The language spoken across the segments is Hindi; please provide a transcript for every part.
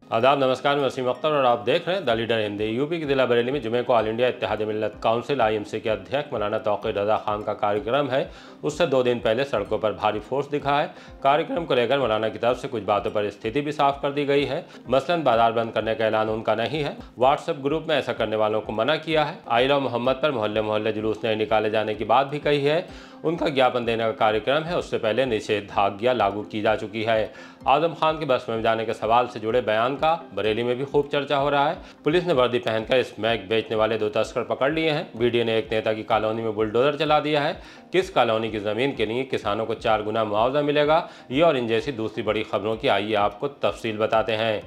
आदाब, नमस्कार। मैं वसीम अख्तर और आप देख रहे हैं द लीडर हिंदी। यूपी के जिला बरेली में जुमे को ऑल इंडिया इत्तेहाद मिल्लत काउंसिल IMC के अध्यक्ष मौलाना तौक़ीर रज़ा खान का कार्यक्रम है। उससे 2 दिन पहले सड़कों पर भारी फोर्स दिखा है। कार्यक्रम को लेकर मौलाना की तरफ से कुछ बातों पर स्थिति भी साफ कर दी गई है। मसलन बाजार बंद करने का ऐलान उनका नहीं है। व्हाट्सएप ग्रुप में ऐसा करने वालों को मना किया है। आई लव मोहम्मद पर मोहल्ले मोहल्ले जुलूस नहीं निकाले जाने की बात भी कही है। उनका ज्ञापन देने का कार्यक्रम है, उससे पहले निषेधाज्ञा लागू की जा चुकी है। आजम खान के बस में जाने के सवाल से जुड़े बयान का बरेली में भी खूब चर्चा हो रहा है। पुलिस ने वर्दी पहनकर स्मैक बेचने वाले 2 तस्कर पकड़ लिए हैं। BDA ने एक नेता की कॉलोनी में बुलडोजर चला दिया है। किस कॉलोनी की जमीन के लिए किसानों को 4 गुना मुआवजा मिलेगा, ये और इन जैसी दूसरी बड़ी खबरों की आइए आपको तफसील बताते हैं।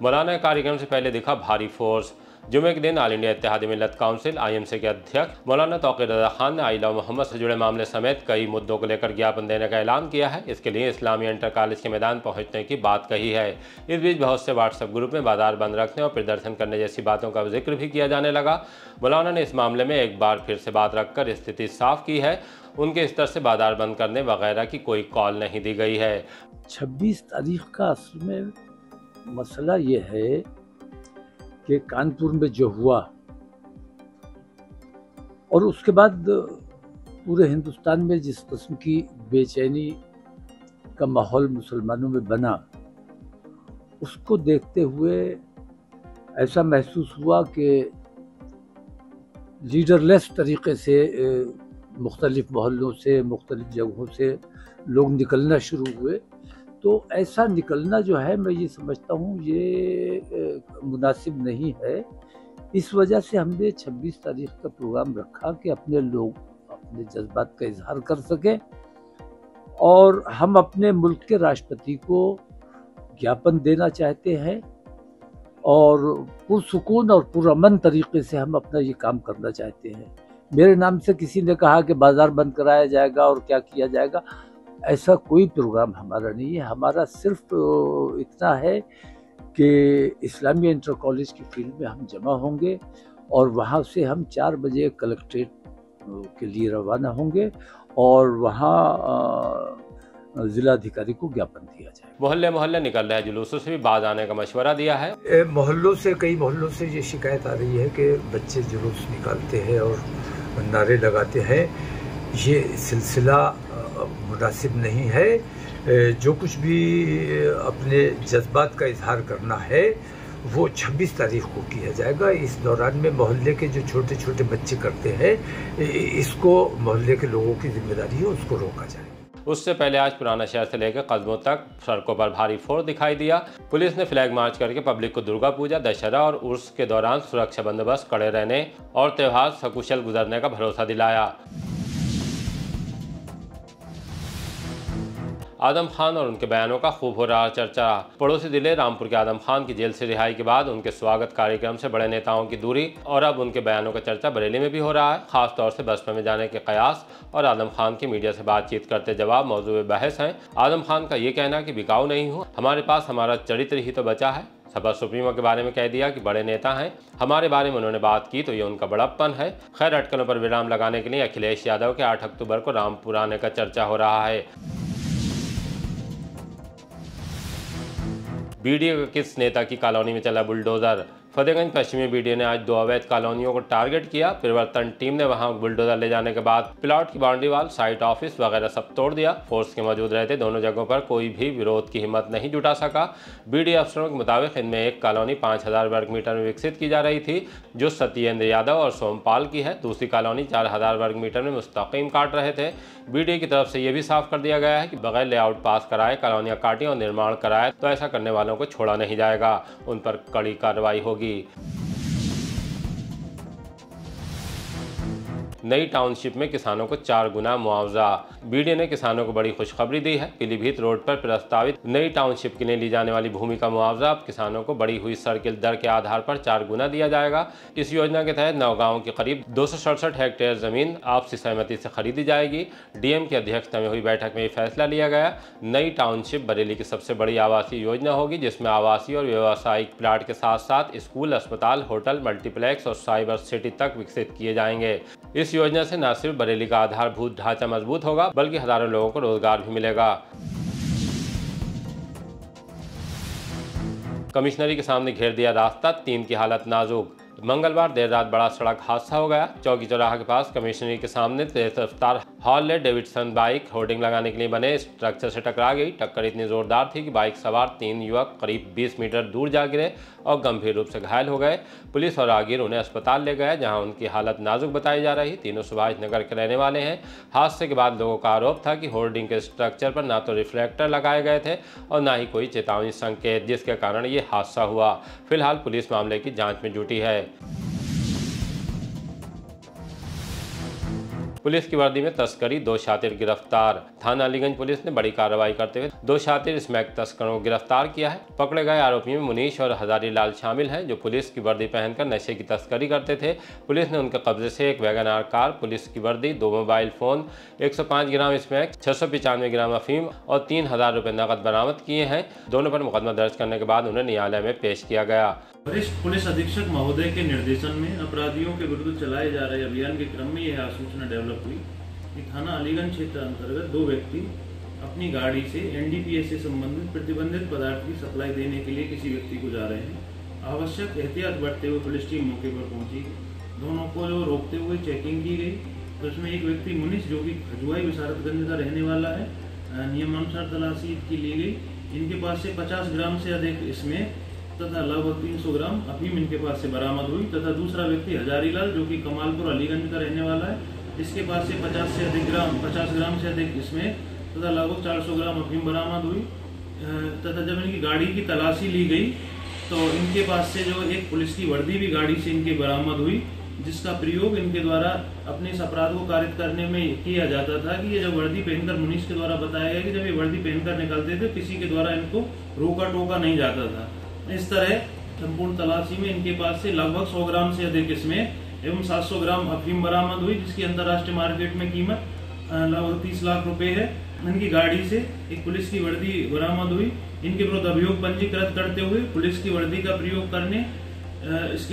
मौलाना कार्यक्रम से पहले दिखा भारी फोर्स। जुमे के दिन ऑल इंडिया इत्तेहाद मिल्लत काउंसिल IMC के अध्यक्ष मौलाना तौक़ीर रज़ा खान ने आई लव मोहम्मद से जुड़े मामले समेत कई मुद्दों को लेकर ज्ञापन देने का ऐलान किया है। इसके लिए इस्लामी इंटर कॉलेज के मैदान पहुंचने की बात कही है। इस बीच बहुत से व्हाट्सएप ग्रुप में बाजार बंद रखने और प्रदर्शन करने जैसी बातों का जिक्र भी किया जाने लगा। मौलाना ने इस मामले में एक बार फिर से बात रखकर स्थिति साफ की है। उनके स्तर से बाजार बंद करने वगैरह की कोई कॉल नहीं दी गई है। 26 तारीख का असल में मसला ये है कि कानपुर में जो हुआ और उसके बाद पूरे हिंदुस्तान में जिस किस्म की बेचैनी का माहौल मुसलमानों में बना, उसको देखते हुए ऐसा महसूस हुआ कि लीडरलेस तरीके से मुख्तलिफ मोहल्लों से, मुख्तलिफ जगहों से लोग निकलना शुरू हुए। तो ऐसा निकलना जो है, मैं ये समझता हूँ ये मुनासिब नहीं है। इस वजह से हमने 26 तारीख का प्रोग्राम रखा कि अपने लोग अपने जज्बात का इजहार कर सकें और हम अपने मुल्क के राष्ट्रपति को ज्ञापन देना चाहते हैं और पुरसुकून और पुरअमन तरीके से हम अपना ये काम करना चाहते हैं। मेरे नाम से किसी ने कहा कि बाजार बंद कराया जाएगा और क्या किया जाएगा, ऐसा कोई प्रोग्राम हमारा नहीं है। हमारा सिर्फ इतना है कि इस्लामी इंटर कॉलेज की फील्ड में हम जमा होंगे और वहाँ से हम 4 बजे कलेक्ट्रेट के लिए रवाना होंगे और वहाँ जिलाधिकारी को ज्ञापन दिया जाए। मोहल्ले मोहल्ले निकल रहे जुलूसों से भी बाज आने का मशवरा दिया है। मोहल्लों से, कई मोहल्लों से ये शिकायत आ रही है कि बच्चे जुलूस निकालते हैं और नारे लगाते हैं। ये सिलसिला मुनासिब नहीं है। जो कुछ भी अपने जज्बात का इजहार करना है वो 26 तारीख को किया जाएगा। इस दौरान में मोहल्ले के जो छोटे छोटे बच्चे करते हैं, इसको मोहल्ले के लोगों की जिम्मेदारी है, उसको रोका जाए। उससे पहले आज पुराना शहर से लेकर कस्बों तक सड़कों पर भारी फोर्स दिखाई दिया। पुलिस ने फ्लैग मार्च करके पब्लिक को दुर्गा पूजा, दशहरा और उर्स के दौरान सुरक्षा बंदोबस्त कड़े रहने और त्यौहार सकुशल गुजरने का भरोसा दिलाया। आदम खान और उनके बयानों का खूब हो रहा चर्चा। पड़ोसी जिले रामपुर के आदम खान की जेल से रिहाई के बाद उनके स्वागत कार्यक्रम से बड़े नेताओं की दूरी और अब उनके बयानों का चर्चा बरेली में भी हो रहा है। खास तौर से बसपा में जाने के कयास और आदम खान की मीडिया से बातचीत करते जवाब मौजूद बहस हैं। आदम खान का ये कहना कि बिकाऊ नहीं हूँ, हमारे पास हमारा चरित्र ही तो बचा है। सपा सुप्रीमो के बारे में कह दिया कि बड़े नेता हैं, हमारे बारे में उन्होंने बात की तो ये उनका बड़प्पन है। खैर, अटकलों पर विराम लगाने के लिए अखिलेश यादव के 8 अक्टूबर को रामपुर आने का चर्चा हो रहा है। BDA के किस नेता की कॉलोनी में चला बुलडोजर। फतेहगंज पश्चिमी BDA ने आज 2 अवैध कॉलोनियों को टारगेट किया। परिवर्तन टीम ने वहां बुलडोजर ले जाने के बाद प्लॉट की बाउंड्री वाल, साइट ऑफिस वगैरह सब तोड़ दिया। फोर्स के मौजूद रहते दोनों जगहों पर कोई भी विरोध की हिम्मत नहीं जुटा सका। BDA अफसरों के मुताबिक इनमें एक कॉलोनी 5000 वर्ग मीटर में विकसित की जा रही थी, जो सत्येंद्र यादव और सोमपाल की है। दूसरी कॉलोनी 4000 वर्ग मीटर में मुस्तकीम काट रहे थे। BDA की तरफ से यह भी साफ कर दिया गया है कि बगैर लेआउट पास कराए कॉलोनियां काटी और निर्माण कराए तो ऐसा करने वालों को छोड़ा नहीं जाएगा, उन पर कड़ी कार्रवाई होगी। नई टाउनशिप में किसानों को 4 गुना मुआवजा। BDA ने किसानों को बड़ी खुशखबरी दी है। पीलीभीत रोड पर प्रस्तावित नई टाउनशिप के लिए ली जाने वाली भूमि का मुआवजा अब किसानों को बढ़ी हुई सर्किल दर के आधार पर 4 गुना दिया जाएगा। इस योजना के तहत नौगांव की करीब 267 हेक्टेयर जमीन आपसी सहमति से खरीदी जाएगी। DM की अध्यक्षता में हुई बैठक में ये फैसला लिया गया। नई टाउनशिप बरेली की सबसे बड़ी आवासीय योजना होगी, जिसमें आवासीय और व्यावसायिक प्लाट के साथ साथ स्कूल, अस्पताल, होटल, मल्टीप्लेक्स और साइबर सिटी तक विकसित किए जाएंगे। इस योजना से न सिर्फ बरेली का आधारभूत ढांचा मजबूत होगा, बल्कि हजारों लोगों को रोजगार भी मिलेगा। कमिश्नरी के सामने घेर दिया रास्ता, 3 की हालत नाजुक। मंगलवार देर रात बड़ा सड़क हादसा हो गया। चौकी चौराहा के पास कमिश्नरी के सामने तेज रफ्तार हार्ले डेविडसन बाइक होर्डिंग लगाने के लिए बने स्ट्रक्चर से टकरा गई। टक्कर इतनी जोरदार थी कि बाइक सवार 3 युवक करीब 20 मीटर दूर जा गिरे और गंभीर रूप से घायल हो गए। पुलिस और राहगीर उन्हें अस्पताल ले गए, जहां उनकी हालत नाजुक बताई जा रही। तीनों सुभाष नगर के रहने वाले हैं। हादसे के बाद लोगों का आरोप था कि होर्डिंग के स्ट्रक्चर पर ना तो रिफ्लेक्टर लगाए गए थे और ना ही कोई चेतावनी संकेत, जिसके कारण ये हादसा हुआ। फिलहाल पुलिस मामले की जांच में जुटी है। पुलिस की वर्दी में तस्करी, 2 शातिर गिरफ्तार। थाना अलीगंज पुलिस ने बड़ी कार्रवाई करते हुए 2 शातिर स्मैक तस्करों को गिरफ्तार किया है। पकड़े गए आरोपियों में मुनीश और हजारी लाल शामिल हैं, जो पुलिस की वर्दी पहनकर नशे की तस्करी करते थे। पुलिस ने उनके कब्जे से एक वैगन आर कार, पुलिस की वर्दी, 2 मोबाइल फोन, 105 ग्राम स्मैक, 695 ग्राम अफीम और 3000 रुपये नकद बरामद किए हैं। दोनों पर मुकदमा दर्ज करने के बाद उन्हें न्यायालय में पेश किया गया। वरिष्ठ पुलिस अधीक्षक महोदय के निर्देशन में अपराधियों के विरुद्ध चलाए जा रहे अभियान के क्रम में यह सूचना डेवलप हुई कि थाना अलीगंज क्षेत्र अंतर्गत 2 व्यक्ति अपनी गाड़ी से एनडीपीएस से संबंधित प्रतिबंधित पदार्थ की सप्लाई देने के लिए किसी व्यक्ति को जा रहे हैं। आवश्यक एहतियात बरतते हुए पुलिस टीम मौके पर पहुंची। दोनों को रोकते हुए चेकिंग की गई, तो उसमें एक व्यक्ति मुनीश, जो कि खजुआई विशारतगंज का रहने वाला है, नियमानुसार तलाशी की ली गई। इनके पास से 50 ग्राम से अधिक इसमें तथा लगभग 300 ग्राम अफीम इनके पास से बरामद हुई। तथा दूसरा व्यक्ति हजारीलाल, जो कि कमालपुर अलीगंज का रहने वाला है, इसके पास से 50 ग्राम से अधिक इसमें तथा लगभग 400 ग्राम अफीम बरामद हुई। तथा जब इनकी गाड़ी की तलाशी ली गई तो इनके पास से जो एक पुलिस की वर्दी भी गाड़ी से इनके बरामद हुई, जिसका प्रयोग इनके द्वारा अपने इस अपराध को कारित करने में किया जाता था। कि ये जब वर्दी पहनकर, मुनीश के द्वारा बताया गया कि जब ये वर्दी पहनकर निकलते थे, किसी के द्वारा इनको रोका टोका नहीं जाता था। इस तरह संपूर्ण तलाशी में इनके पास से लगभग 100 ग्राम से अधिक इसमें एवं 700 ग्राम अफीम बरामद हुई, जिसकी अंतर्राष्ट्रीय मार्केट में कीमत लगभग 30 लाख रुपए है। इनकी गाड़ी से एक पुलिस की वर्दी बरामद हुई। इनके विरुद्ध अभियोग पंजीकृत करते हुए पुलिस की वर्दी का प्रयोग करने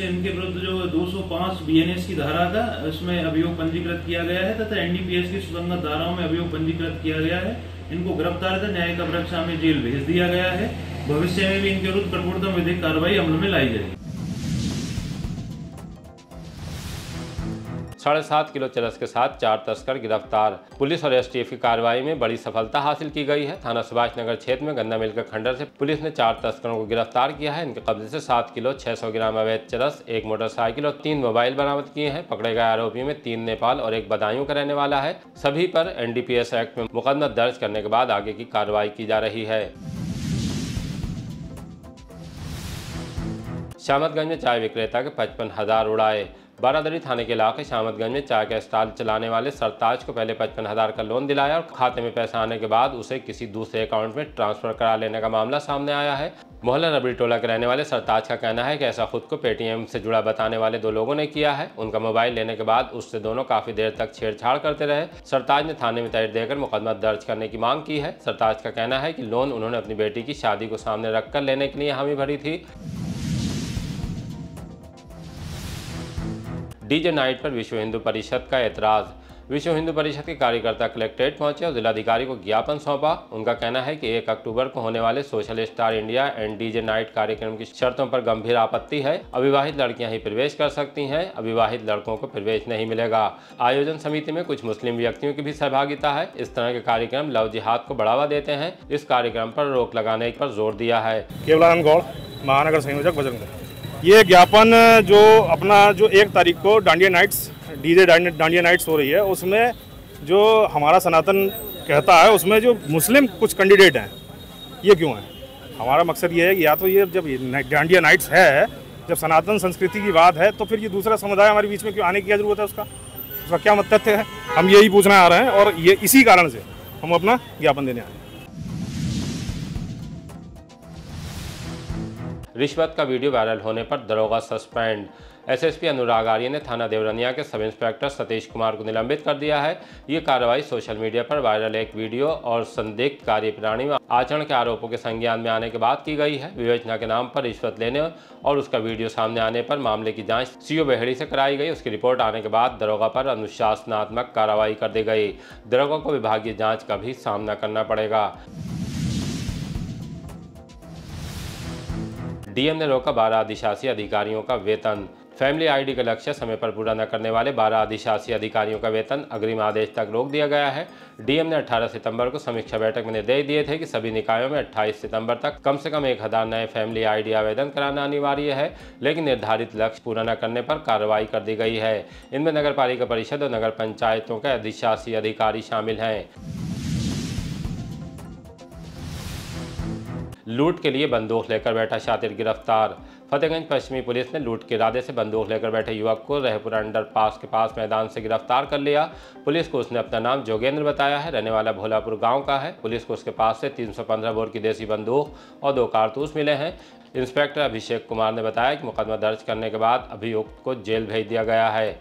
इनके विरुद्ध जो 205 बीएनएस की धारा का उसमें अभियोग पंजीकृत किया गया है तथा एनडीपीएस की सुसंगत धाराओं में अभियोग पंजीकृत किया गया है। इनको गिरफ्तार कर न्यायिक अपरक्षा में जेल भेज दिया गया है। भविष्य में भी इनके विरुद्ध कठोरतम विधिक कार्रवाई अमल में लाई जाएगी। 7.5 किलो चरस के साथ 4 तस्कर गिरफ्तार। पुलिस और एसटीएफ की कार्रवाई में बड़ी सफलता हासिल की गई है। थाना सुभाष नगर क्षेत्र में गन्ना मिल के खंडर से पुलिस ने 4 तस्करों को गिरफ्तार किया है। इनके कब्जे से 7 किलो 600 ग्राम अवैध चरस, 1 मोटरसाइकिल और 3 मोबाइल बरामद किए हैं। पकड़े गए आरोपियों में 3 नेपाल और 1 बदायूं का रहने वाला है। सभी पर एनडीपीएस एक्ट में मुकदमा दर्ज करने के बाद आगे की कार्रवाई की जा रही है। शामतगंज में चाय विक्रेता के 55,000 उड़ाए। बारादरी थाने के इलाके शामतगंज में चाय का स्टॉल चलाने वाले सरताज को पहले 55,000 का लोन दिलाया और खाते में पैसा आने के बाद उसे किसी दूसरे अकाउंट में ट्रांसफर करा लेने का मामला सामने आया है। मोहल्ला रबड़ी टोला के रहने वाले सरताज का कहना है कि ऐसा खुद को पेटीएम से जुड़ा बताने वाले 2 लोगों ने किया है। उनका मोबाइल लेने के बाद उससे दोनों काफी देर तक छेड़छाड़ करते रहे। सरताज ने थाने में तहरीर देकर मुकदमा दर्ज करने की मांग की है। सरताज का कहना है कि लोन उन्होंने अपनी बेटी की शादी को सामने रखकर लेने के लिए हामी भरी थी। डीजे नाइट पर विश्व हिंदू परिषद का ऐतराज। विश्व हिंदू परिषद के कार्यकर्ता कलेक्ट्रेट पहुंचे और जिलाधिकारी को ज्ञापन सौंपा। उनका कहना है कि 1 अक्टूबर को होने वाले social star India and DJ night कार्यक्रम की शर्तों पर गंभीर आपत्ति है। अविवाहित लड़कियां ही प्रवेश कर सकती हैं, अविवाहित लड़कों को प्रवेश नहीं मिलेगा। आयोजन समिति में कुछ मुस्लिम व्यक्तियों की भी सहभागिता है। इस तरह के कार्यक्रम लव जिहाद को बढ़ावा देते हैं। इस कार्यक्रम पर रोक लगाने पर जोर दिया है। केवलानंद गौड़, महानगर संयोजक बजरंग। ये ज्ञापन जो अपना जो 1 तारीख को Dandiya nights, DJ Dandiya nights हो रही है, उसमें जो हमारा सनातन कहता है उसमें जो मुस्लिम कुछ कैंडिडेट हैं, ये क्यों है? हमारा मकसद ये है कि या तो ये जब डांडिया नाइट्स है, जब सनातन संस्कृति की बात है, तो फिर ये दूसरा समुदाय हमारे बीच में क्यों आने की क्या जरूरत है? उसका क्या तथ्य है? हम यही पूछना आ रहे हैं और ये इसी कारण से हम अपना ज्ञापन देने आए हैं। रिश्वत का वीडियो वायरल होने पर दरोगा सस्पेंड। एसएसपी अनुराग आर्य ने थाना देवरनिया के सब इंस्पेक्टर सतीश कुमार को निलंबित कर दिया है। ये कार्रवाई सोशल मीडिया पर वायरल एक वीडियो और संदिग्ध कार्यप्रणाली में आचरण के आरोपों के संज्ञान में आने के बाद की गई है। विवेचना के नाम पर रिश्वत लेने और उसका वीडियो सामने आने पर मामले की जांच सीओ बेहड़ी से कराई गई। उसकी रिपोर्ट आने के बाद दरोगा पर अनुशासनात्मक कार्रवाई कर दी गई। दरोगा को विभागीय जाँच का भी सामना करना पड़ेगा। डीएम ने रोका 12 अधिशासी अधिकारियों का वेतन। फैमिली आईडी का लक्ष्य समय पर पूरा न करने वाले 12 अधिशासी अधिकारियों का वेतन अग्रिम आदेश तक रोक दिया गया है। डीएम ने 18 सितंबर को समीक्षा बैठक में निर्देश दिए थे कि सभी निकायों में 28 सितंबर तक कम से कम 1000 नए फैमिली आईडी आवेदन कराना अनिवार्य है, लेकिन निर्धारित लक्ष्य पूरा न करने पर कार्रवाई कर दी गई है। इनमें नगर पालिका परिषद और नगर पंचायतों के अधिशासी अधिकारी शामिल हैं। लूट के लिए बंदूक लेकर बैठा शातिर गिरफ्तार। फतेहगंज पश्चिमी पुलिस ने लूट के इरादे से बंदूक लेकर बैठे युवक को रहपुरा अंडरपास के पास मैदान से गिरफ्तार कर लिया। पुलिस को उसने अपना नाम जोगेंद्र बताया है, रहने वाला भोलापुर गांव का है। पुलिस को उसके पास से 315 बोर की देसी बंदूक और 2 कारतूस मिले हैं। इंस्पेक्टर अभिषेक कुमार ने बताया कि मुकदमा दर्ज करने के बाद अभियुक्त को जेल भेज दिया गया है।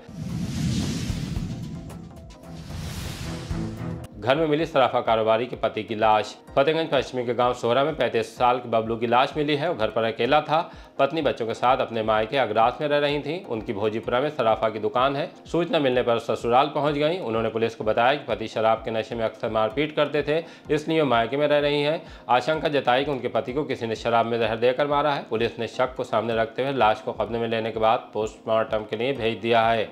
घर में मिली सराफा कारोबारी के पति की लाश। फतेहगंज पश्चिमी के गांव सोहरा में 35 साल के बबलू की लाश मिली है। वो घर पर अकेला था। पत्नी बच्चों के साथ अपने मायके अगरास में रह रही थी। उनकी भोजीपुरा में सराफा की दुकान है। सूचना मिलने पर ससुराल पहुंच गई। उन्होंने पुलिस को बताया कि पति शराब के नशे में अक्सर मारपीट करते थे, इसलिए वो मायके में रह रही हैं। आशंका जताई कि उनके पति को किसी ने शराब में जहर देकर मारा है। पुलिस ने शक को सामने रखते हुए लाश को कब्जे में लेने के बाद पोस्टमार्टम के लिए भेज दिया है।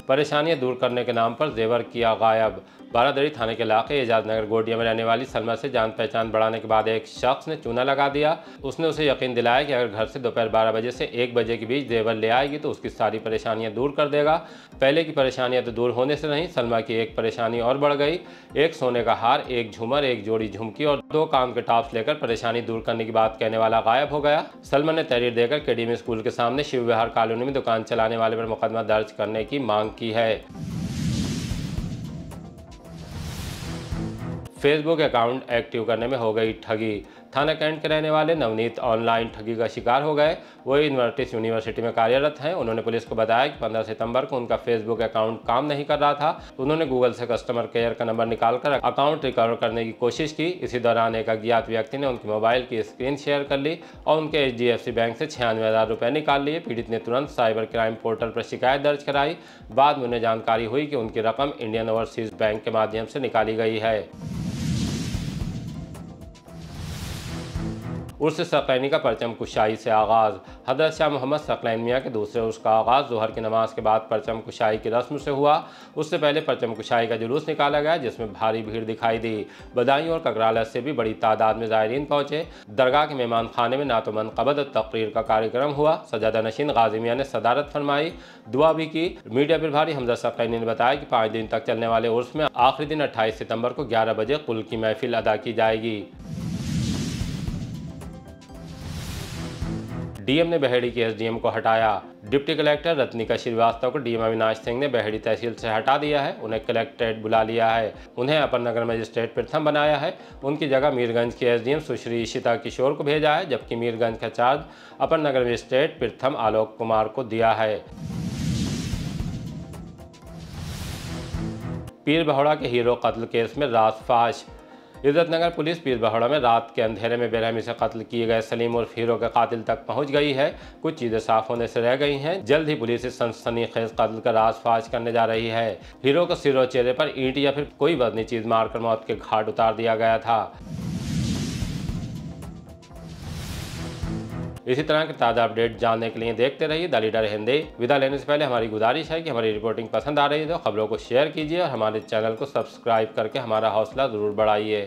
परेशानियां दूर करने के नाम पर जेवर किया गायब। बारादरी थाने के इलाके एजाज नगर गोडिया में रहने वाली सलमा से जान पहचान बढ़ाने के बाद एक शख्स ने चूना लगा दिया। उसने उसे यकीन दिलाया कि अगर घर से दोपहर 12 बजे से 1 बजे के बीच जेवर ले आएगी तो उसकी सारी परेशानियां दूर कर देगा। पहले की परेशानियां तो दूर होने से नहीं, सलमा की एक परेशानी और बढ़ गई। एक सोने का हार, एक झूमर, एक जोड़ी झुमकी और 2 कान के टॉप्स लेकर परेशानी दूर करने की बात कहने वाला गायब हो गया। सलमा ने तहरीर देकर केडीएम स्कूल के सामने शिव विहार कॉलोनी में दुकान चलाने वाले पर मुकदमा दर्ज करने की मांग की है। फेसबुक अकाउंट एक्टिव करने में हो गई ठगी। थाना कैंट के रहने वाले नवनीत ऑनलाइन ठगी का शिकार हो गए। वो इन्वर्टिस यूनिवर्सिटी में कार्यरत हैं। उन्होंने पुलिस को बताया कि 15 सितंबर को उनका फेसबुक अकाउंट काम नहीं कर रहा था। उन्होंने गूगल से कस्टमर केयर का नंबर निकालकर अकाउंट रिकवर करने की कोशिश की। इसी दौरान एक अज्ञात व्यक्ति ने उनके मोबाइल की स्क्रीन शेयर कर ली और उनके HDFC बैंक से 96,000 रुपये निकाल लिए। पीड़ित ने तुरंत साइबर क्राइम पोर्टल पर शिकायत दर्ज कराई। बाद में उन्हें जानकारी हुई कि उनकी रकम इंडियन ओवरसीज बैंक के माध्यम से निकाली गई है। उर्स सकलैनी का परचम कुशाई से आगाज़। हज़रत शाह मोहम्मद सकलैन मियाँ के दूसरे उर्स का आगाज़ ज़ोहर की नमाज के बाद परचम कुशाई की रस्म से हुआ। उससे पहले परचम कुशाई का जुलूस निकाला गया, जिसमें भारी भीड़ दिखाई दी। बदायूं और ककराला से भी बड़ी तादाद में ज़ायरीन पहुँचे। दरगाह के मेहमान खाने में नातो मनक़बत और तक़रीर का कार्यक्रम हुआ। सजादा नशीन गाज़ी मियाँ ने सदारत फरमाई, दुआ भी की। मीडिया प्रभारी हमजा सकलैनी ने बताया कि 5 दिन तक चलने वाले उर्स में आखिरी दिन 28 सितंबर को 11 बजे कुल की महफिल अदा की जाएगी। डीएम ने बहेड़ी के एसडीएम को हटाया। डिप्टी कलेक्टर रत्निका श्रीवास्तव को डीएम अविनाश सिंह ने बहेड़ी तहसील से हटा दिया है। उन्हें कलेक्ट्रेट बुला लिया है। उन्हें अपर नगर मजिस्ट्रेट प्रथम बनाया है। उनकी जगह मीरगंज के एसडीएम सुश्री इशिता किशोर को भेजा है, जबकि मीरगंज का चार्ज अपर नगर मजिस्ट्रेट प्रथम आलोक कुमार को दिया है। पीर बहोड़ा के हीरो कत्ल केस में रासफाश। इज्जतनगर पुलिस पीर बहोड़ा में रात के अंधेरे में बेरहमी से कत्ल किए गए सलीम उर्फ हीरो के कातिल तक पहुंच गई है। कुछ चीज़ें साफ होने से रह गई हैं। जल्द ही पुलिस इस सनसनीखेज कत्ल का रासफाश करने जा रही है। हीरो को सिर और चेहरे पर ईंट या फिर कोई वजनी चीज़ मारकर मौत के घाट उतार दिया गया था। इसी तरह के ताज़ा अपडेट जानने के लिए देखते रहिए द लीडर हिंदी। विदा लेने से पहले हमारी गुजारिश है कि हमारी रिपोर्टिंग पसंद आ रही है तो खबरों को शेयर कीजिए और हमारे चैनल को सब्सक्राइब करके हमारा हौसला ज़रूर बढ़ाइए।